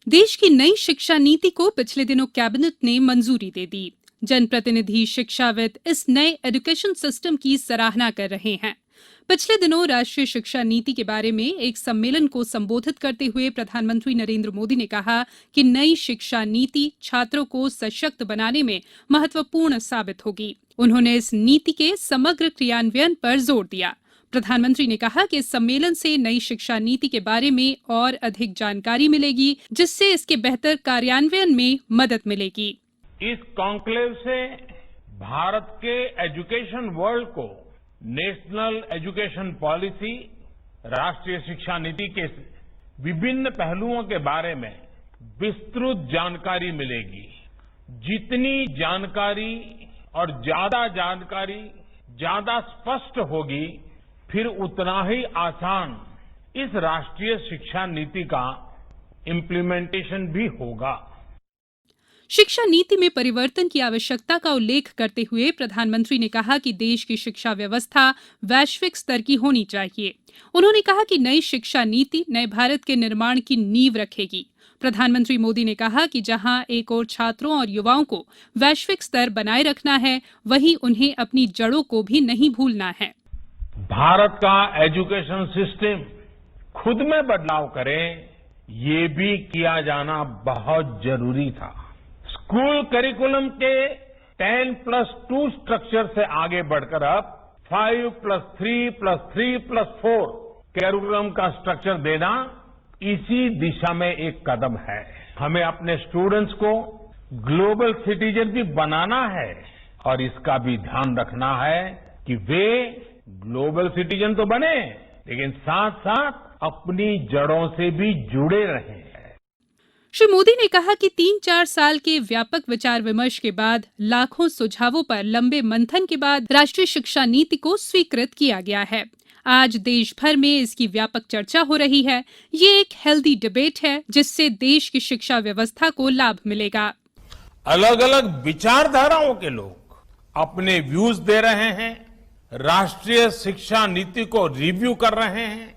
देश की नई शिक्षा नीति को पिछले दिनों कैबिनेट ने मंजूरी दे दी। जनप्रतिनिधि शिक्षाविद इस नए एजुकेशन सिस्टम की सराहना कर रहे हैं। पिछले दिनों राष्ट्रीय शिक्षा नीति के बारे में एक सम्मेलन को संबोधित करते हुए प्रधानमंत्री नरेंद्र मोदी ने कहा कि नई शिक्षा नीति छात्रों को सशक्त बनाने में महत्वपूर्ण साबित होगी। उन्होंने इस नीति के समग्र क्रियान्वयन पर जोर दिया। प्रधानमंत्री ने कहा कि इस सम्मेलन से नई शिक्षा नीति के बारे में और अधिक जानकारी मिलेगी, जिससे इसके बेहतर कार्यान्वयन में मदद मिलेगी। इस कॉन्क्लेव से भारत के एजुकेशन वर्ल्ड को नेशनल एजुकेशन पॉलिसी, राष्ट्रीय शिक्षा नीति के विभिन्न पहलुओं के बारे में विस्तृत जानकारी मिलेगी। जितनी जानकारी और ज्यादा जानकारी ज्यादा स्पष्ट होगी, फिर उतना ही आसान इस राष्ट्रीय शिक्षा नीति का इम्प्लीमेंटेशन भी होगा। शिक्षा नीति में परिवर्तन की आवश्यकता का उल्लेख करते हुए प्रधानमंत्री ने कहा कि देश की शिक्षा व्यवस्था वैश्विक स्तर की होनी चाहिए। उन्होंने कहा कि नई शिक्षा नीति नए भारत के निर्माण की नींव रखेगी। प्रधानमंत्री मोदी ने कहा कि जहां एक ओर छात्रों और युवाओं को वैश्विक स्तर बनाए रखना है, वहीं उन्हें अपनी जड़ों को भी नहीं भूलना है। भारत का एजुकेशन सिस्टम खुद में बदलाव करे, ये भी किया जाना बहुत जरूरी था। स्कूल करिकुलम के 10+2 स्ट्रक्चर से आगे बढ़कर अब 5+3+3+4 करिकुलम का स्ट्रक्चर देना इसी दिशा में एक कदम है। हमें अपने स्टूडेंट्स को ग्लोबल सिटीजन भी बनाना है और इसका भी ध्यान रखना है कि वे ग्लोबल सिटीजन तो बने, लेकिन साथ साथ अपनी जड़ों से भी जुड़े रहें। श्री मोदी ने कहा कि 3-4 साल के व्यापक विचार विमर्श के बाद लाखों सुझावों पर लंबे मंथन के बाद राष्ट्रीय शिक्षा नीति को स्वीकृत किया गया है। आज देश भर में इसकी व्यापक चर्चा हो रही है। ये एक हेल्दी डिबेट है, जिससे देश की शिक्षा व्यवस्था को लाभ मिलेगा। अलग अलग विचारधाराओं के लोग अपने व्यूज दे रहे हैं, राष्ट्रीय शिक्षा नीति को रिव्यू कर रहे हैं।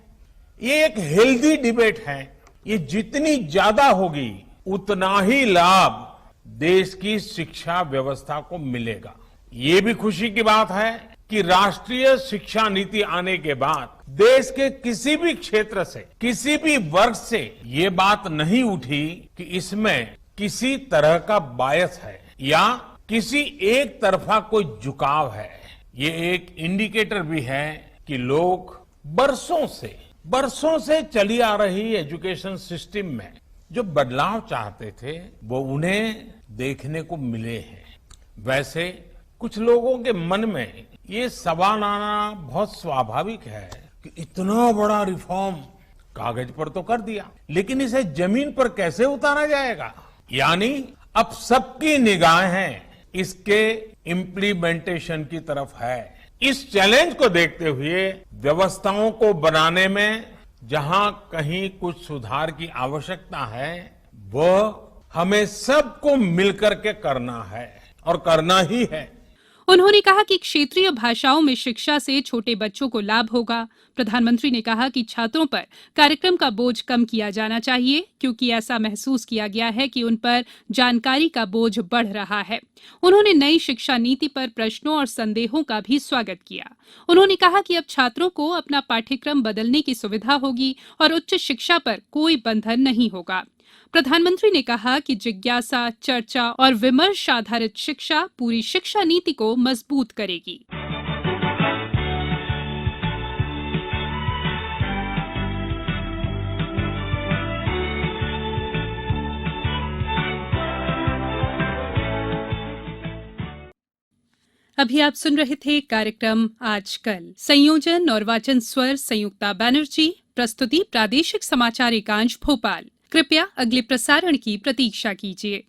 ये एक हेल्दी डिबेट है। ये जितनी ज्यादा होगी, उतना ही लाभ देश की शिक्षा व्यवस्था को मिलेगा। ये भी खुशी की बात है कि राष्ट्रीय शिक्षा नीति आने के बाद देश के किसी भी क्षेत्र से, किसी भी वर्ग से ये बात नहीं उठी कि इसमें किसी तरह का बायस है या किसी एक तरफा कोई झुकाव है। ये एक इंडिकेटर भी है कि लोग बरसों से चली आ रही एजुकेशन सिस्टम में जो बदलाव चाहते थे, वो उन्हें देखने को मिले हैं। वैसे कुछ लोगों के मन में ये सवाल आना बहुत स्वाभाविक है कि इतना बड़ा रिफॉर्म कागज पर तो कर दिया, लेकिन इसे जमीन पर कैसे उतारा जाएगा? यानी अब सबकी निगाहें इसके इम्प्लीमेंटेशन की तरफ है। इस चैलेंज को देखते हुए व्यवस्थाओं को बनाने में जहां कहीं कुछ सुधार की आवश्यकता है, वो हमें सबको मिलकर के करना है और करना ही है। उन्होंने कहा कि क्षेत्रीय भाषाओं में शिक्षा से छोटे बच्चों को लाभ होगा। प्रधानमंत्री ने कहा कि छात्रों पर कार्यक्रम का बोझ कम किया जाना चाहिए, क्योंकि ऐसा महसूस किया गया है कि उन पर जानकारी का बोझ बढ़ रहा है। उन्होंने नई शिक्षा नीति पर प्रश्नों और संदेहों का भी स्वागत किया। उन्होंने कहा कि अब छात्रों को अपना पाठ्यक्रम बदलने की सुविधा होगी और उच्च शिक्षा पर कोई बंधन नहीं होगा। प्रधानमंत्री ने कहा कि जिज्ञासा, चर्चा और विमर्श आधारित शिक्षा पूरी शिक्षा नीति को मजबूत करेगी। अभी आप सुन रहे थे कार्यक्रम आजकल। संयोजन और वाचन स्वर संयुक्ता बनर्जी, प्रस्तुति प्रादेशिक समाचार एकांश भोपाल। कृपया अगले प्रसारण की प्रतीक्षा कीजिए।